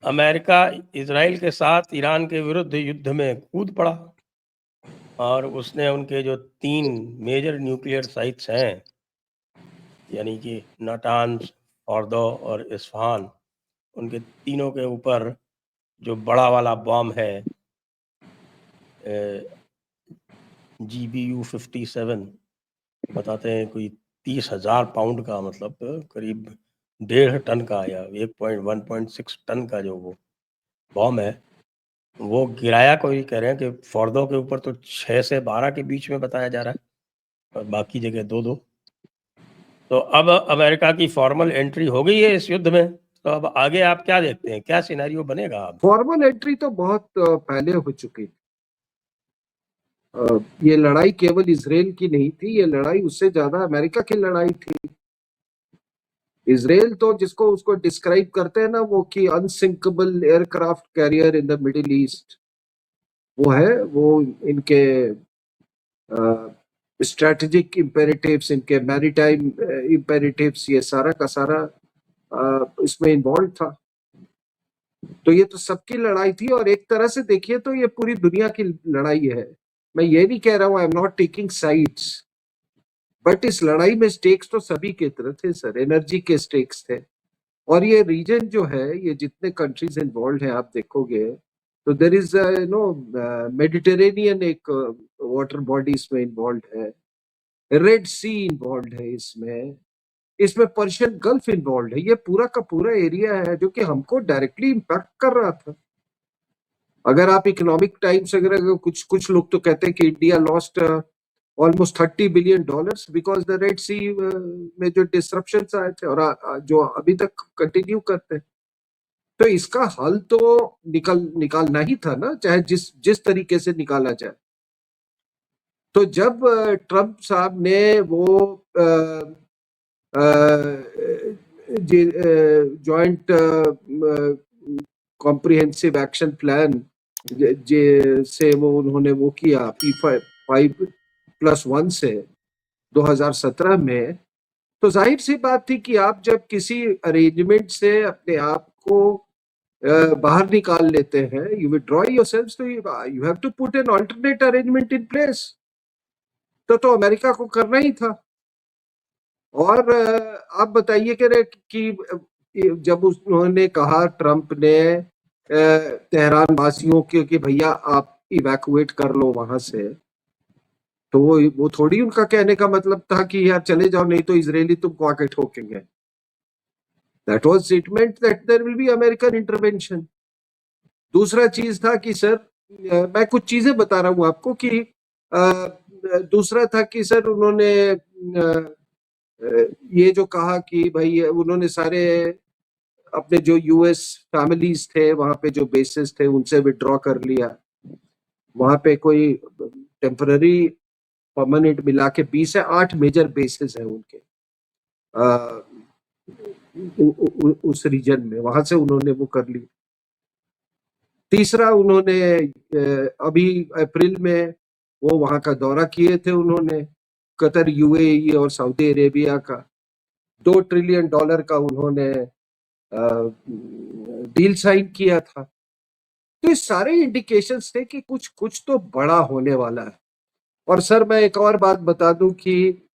America Israel के साथ Iran के विरुद्ध युद्ध में कूद पड़ा और उसने उनके जो 3 मेजर न्यूक्लियर साइट्स हैं, यानी कि नाटान्स, फॉर्दो और इस्फहान, उनके तीनों के ऊपर जो बड़ा वाला बॉम्ब है GBU-57, बताते हैं कोई 30,000 पाउंड का, मतलब करीब 1.5 टन का या 1.6 टन का जो वो बॉम्ब है, वो गिराया। कोई कह रहे हैं कि फॉर्दो के ऊपर तो 6 से 12 के बीच में बताया जा रहा है और बाकी जगह 2-2। तो अब अमेरिका की फॉर्मल एंट्री हो गई है इस युद्ध में, तो अब आगे आप क्या देखते हैं, क्या सिनेरियो बनेगा अब? फॉर्मल एंट्री तो बहुत पहले हो चुकी। ये लड़ाई केवल इजराइल की नहीं थी, ये लड़ाई उससे ज्यादा अमेरिका की लड़ाई थी। इजराइल तो जिसको उसको डिस्क्राइब करते हैं ना वो कि unsinkable aircraft carrier in the Middle East, वो है वो इनके स्ट्रेटेजिक इम्पेरेटिव्स, इनके मैरीटाइम इम्पेरेटिव्स, ये सारा का सारा इसमें इन्वॉल्व था। तो ये तो सबकी लड़ाई थी और एक तरह से देखिए तो ये पूरी दुनिया की लड़ाई है। मैं ये नहीं कह रहा हूं, I am not taking sides, but इस लड़ाई में स्टेक्स तो सभी के तरह थे सर, एनर्जी के स्टेक्स थे। और ये रीजन जो है, ये जितने कंट्रीज इन्वॉल्व हैं आप देखोगे तो देर इज नो मेडिटेरेनियन एक वाटर बॉडी इसमें इन्वॉल्व है, रेड सी इन्वॉल्व है इसमें पर्शियन गल्फ इन्वॉल्व है। ये पूरा का पूरा एरिया है जो कि हमको डायरेक्टली इम्पैक्ट कर रहा था। अगर आप इकोनॉमिक टाइम्स, अगर कुछ लोग तो कहते हैं कि India lost almost $30 billion because the Red Sea में जो डिसरप्शन आए थे और जो अभी तक कंटिन्यू करते हैं। तो इसका हल तो निकालना ही था ना, चाहे जिस तरीके से निकाला जाए। तो जब ट्रंप साहब ने वो जॉइंट कॉम्प्रिहेंसिव एक्शन प्लान से वो उन्होंने वो किया P5+1 से 2017 में, तो जाहिर सी बात थी कि आप जब किसी अरेंजमेंट से अपने आप को बाहर निकाल लेते हैं, यू विथड्रॉ योरसेल्व्स, तो you have to put an alternate arrangement in place. तो अमेरिका को करना ही था। और आप बताइए कि जब उन्होंने कहा ट्रंप ने तेहरान वासियों कि भैया आप इवैक्यूएट कर लो वहां से, तो वो थोड़ी उनका कहने का मतलब था कि यार चले जाओ, नहीं तो इजरायली तुमको आके ठोकेंगे। That was it meant that there will be American intervention. दूसरा चीज था कि सर, मैं कुछ चीजें बता रहा हूं आपको कि दूसरा था कि सर उन्होंने ये जो कहा कि भाई उन्होंने सारे अपने जो यूएस फैमिलीज थे वहां पे जो बेसिस थे उनसे विड्रॉ कर लिया। वहां पे कोई टेम्पररी परमानेंट मिला के 20 से 8 मेजर बेसिस है उनके उस रीजन में, वहां से उन्होंने वो कर ली। तीसरा, उन्होंने अभी अप्रैल में वो वहां का दौरा किए थे उन्होंने, कतर, यूएई और सऊदी अरेबिया का। $2 ट्रिलियन का उन्होंने डील साइन किया था। तो ये सारे इंडिकेशंस थे कि कुछ तो बड़ा होने वाला है। और सर मैं एक और बात बता दूं कि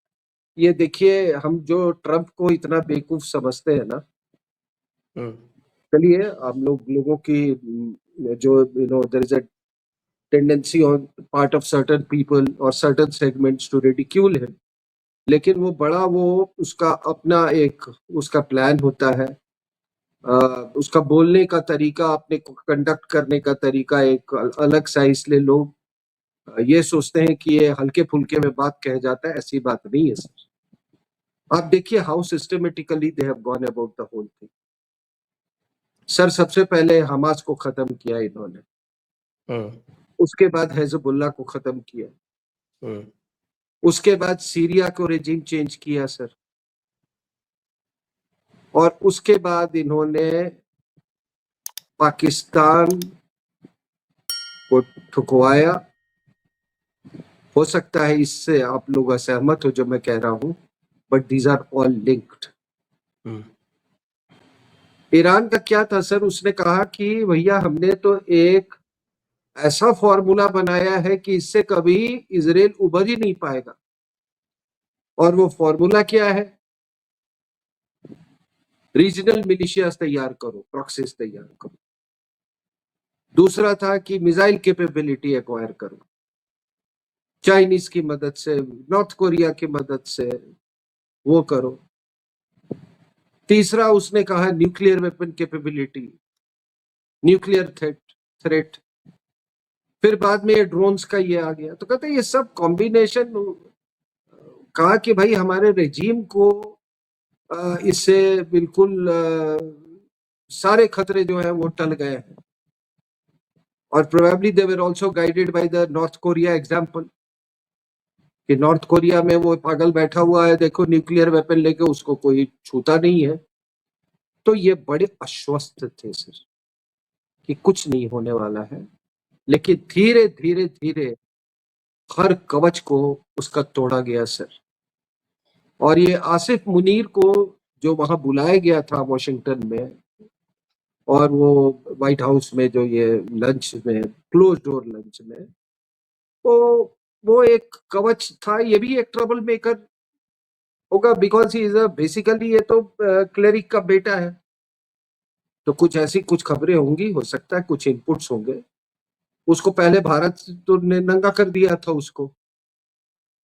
ये देखिए, हम जो ट्रंप को इतना बेवकूफ समझते हैं ना, चलिए हम लोगों की जो there is a tendency on part of certain people और certain segments to ridicule him, लेकिन वो बड़ा वो उसका अपना एक उसका प्लान होता है। उसका बोलने का तरीका, अपने कंडक्ट करने का तरीका एक अलग सा, इसलिए लोग ये सोचते हैं कि ये हल्के फुल्के में बात कह जाता है। ऐसी बात नहीं है सर। आप देखिए how systematically they have gone about the whole thing. Sir सबसे पहले हमास को खत्म किया इन्होंने, उसके बाद हिजबुल्लाह को खत्म किया, उसके बाद सीरिया को रेजिम चेंज किया सर, और उसके बाद इन्होंने पाकिस्तान को ठुकवाया। हो सकता है इससे आप लोग असहमत हो जो मैं कह रहा हूं, but these are all linked. Iran का क्या था सर, उसने कहा कि भैया हमने तो एक ऐसा फॉर्मूला बनाया है कि इससे कभी इजराइल उबर ही नहीं पाएगा। और वो फॉर्मूला क्या है? रीजनल मिलिशियाज तैयार करो, प्रॉक्सीज तैयार करो। दूसरा था कि मिसाइल कैपेबिलिटी एक्वायर करो, चाइनीज की मदद से, नॉर्थ कोरिया की मदद से वो करो। तीसरा उसने कहा nuclear weapon capability, nuclear threat. फिर बाद में ये ड्रोन्स का ये आ गया, तो कहते हैं ये सब कॉम्बिनेशन। कहा कि भाई हमारे रेजीम को इससे बिल्कुल सारे खतरे जो है वो टल गए हैं। और probably they were also guided by the north Korea example, कि नॉर्थ कोरिया में वो पागल बैठा हुआ है, देखो न्यूक्लियर वेपन लेके, उसको कोई छूता नहीं है। तो ये बड़े आश्वस्त थे सर कि कुछ नहीं होने वाला है, लेकिन धीरे धीरे धीरे हर कवच को उसका तोड़ा गया सर। और ये आसिफ मुनीर को जो वहां बुलाया गया था वॉशिंगटन में, और वो व्हाइट हाउस में जो ये लंच में, क्लोज डोर लंच में, वो एक कवच था। ये भी एक ट्रबल मेकर होगा, बिकॉज ही इज बेसिकली ये तो क्लेरिक का बेटा है। तो कुछ ऐसी कुछ खबरें होंगी, हो सकता है कुछ इनपुट्स होंगे। उसको पहले भारत तो ने नंगा कर दिया था उसको,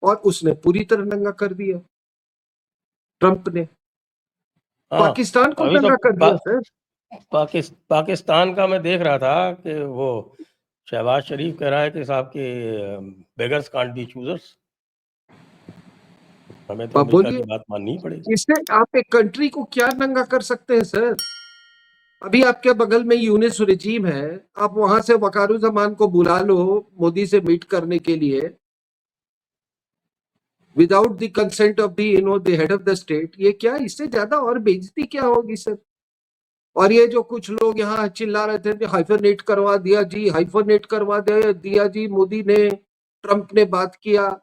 और उसने पूरी तरह नंगा कर दिया ट्रंप ने। हाँ, पाकिस्तान को अभी तो नंगा कर दिया सर। पाकिस्तान का मैं देख रहा था कि वो शहबाज शरीफ कह रहा है कि साहब के बेगर्स कांट बी चूजर्स, हमें तो अब अमेरिका बोलिए, की बात माननी ही पड़ेगी। इससे आप एक कंट्री को क्या नंगा कर सकते हैं सर? अभी आपके बगल में यूनिस रेजीम है, आप वहां से वकारुज्जमान को बुला लो मोदी से मीट करने के लिए, without the consent of the head of the state. ये क्या, इससे ज्यादा और बेइज्जती क्या होगी सर? और ये जो कुछ लोग यहाँ चिल्ला रहे थे, हाइफरनेट करवा दिया जी, हाइफरनेट करवा दिया जी मोदी ने, ट्रंप ने बात किया।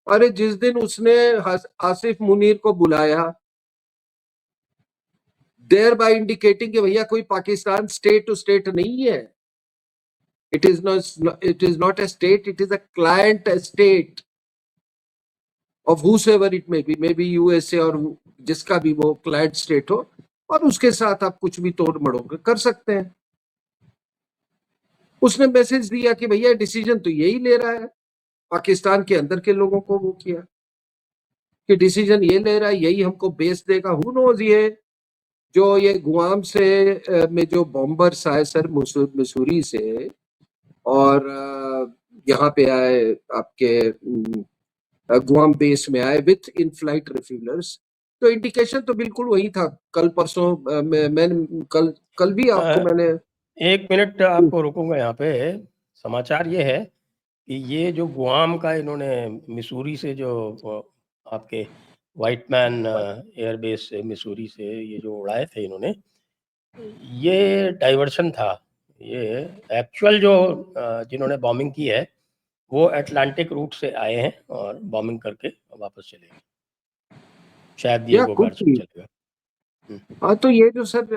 अरे जिस दिन उसने आसिफ मुनीर को बुलाया, देयर बाय इंडिकेटिंग कि भैया कोई पाकिस्तान स्टेट टू स्टेट नहीं है, it is not a state, it is a client state of whosoever it may be USA, और जिसका भी वो क्लाइंट स्टेट हो, और उसके साथ आप कुछ भी तोड़ मड़ोड़ कर सकते हैं। उसने मैसेज दिया कि भैया डिसीजन तो यही ले रहा है, पाकिस्तान के अंदर के लोगों को वो किया कि डिसीजन ये ले रहा है, यही हमको बेस देगा। हु नोज, ये जो ये गुआम से में जो बॉम्बर्स आए सर मिसूरी से, और यहाँ पे आए आपके गुआम बेस में आए विथ इन फ्लाइट रिफ्यूलर्स, तो इंडिकेशन तो बिल्कुल वही था। कल परसों मैंने कल भी आपको मैंने एक मिनट आपको रुकूंगा यहाँ पे। समाचार ये है कि ये जो गुआम का इन्होंने मिसूरी से जो आपके व्हाइट मैन एयरबेस से मिसूरी से ये जो उड़ाए थे इन्होंने, ये डाइवर्शन था। ये एक्चुअल जो जिन्होंने बॉम्बिंग की है वो अटलांटिक रूट से आए हैं और बॉम्बिंग करके वापस चले गए। शायद डिएगो गार्सिया चलेगा। हाँ, तो ये जो सर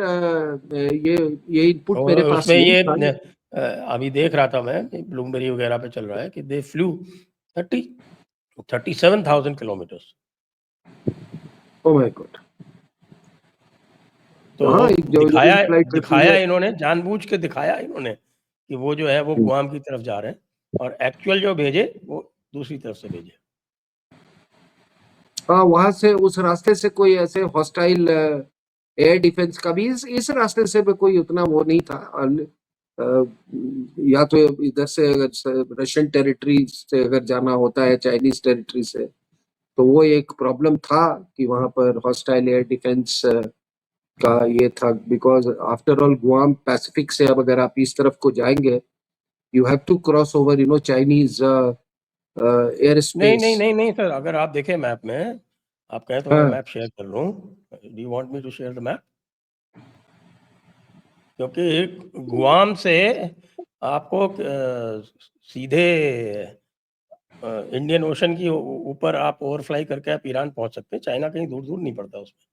ये इनपुट मेरे और पास उसमें नहीं ये था। अभी देख रहा था मैं, ब्लूमबेरी वगैरह पे चल रहा है कि दे flu 37,000 kilometres. Oh my God. तो हाँ, एक जो दिखाया फ्लाइट दिखाया रिफ्यूलर। इन्होंने, जानबूझ के दिखाया इन्होंने कि वो जो है वो गुआम की तरफ जा रहे हैं, और एक्चुअल जो भेजे वो दूसरी तरफ से भेजे। हाँ, वहां से उस रास्ते से कोई ऐसे हॉस्टाइल एयर डिफेंस का भी इस रास्ते से भी कोई उतना वो नहीं था। या तो इधर से अगर रशियन टेरिटरी से अगर जाना होता है, चाइनीज टेरिटरी से, तो वो एक प्रॉब्लम था कि वहां पर हॉस्टाइल एयर डिफेंस का ये था। Because after all Guam Pacific से अब अगर आप इस तरफ को जाएंगे, you have to cross over Chinese air नहीं स्पेस। नहीं नहीं नहीं सर, अगर आप देखें मैप में, आप कहें तो मैं हाँ, मैप शेयर कर लूँ। Do you want me to share the map? क्योंकि गुआम से आपको सीधे इंडियन ओशन की ऊपर आप ओवरफ्लाई करके आप ईरान पहुंच सकते हैं। चाइना कहीं दूर दूर नहीं पड़ता उसमें।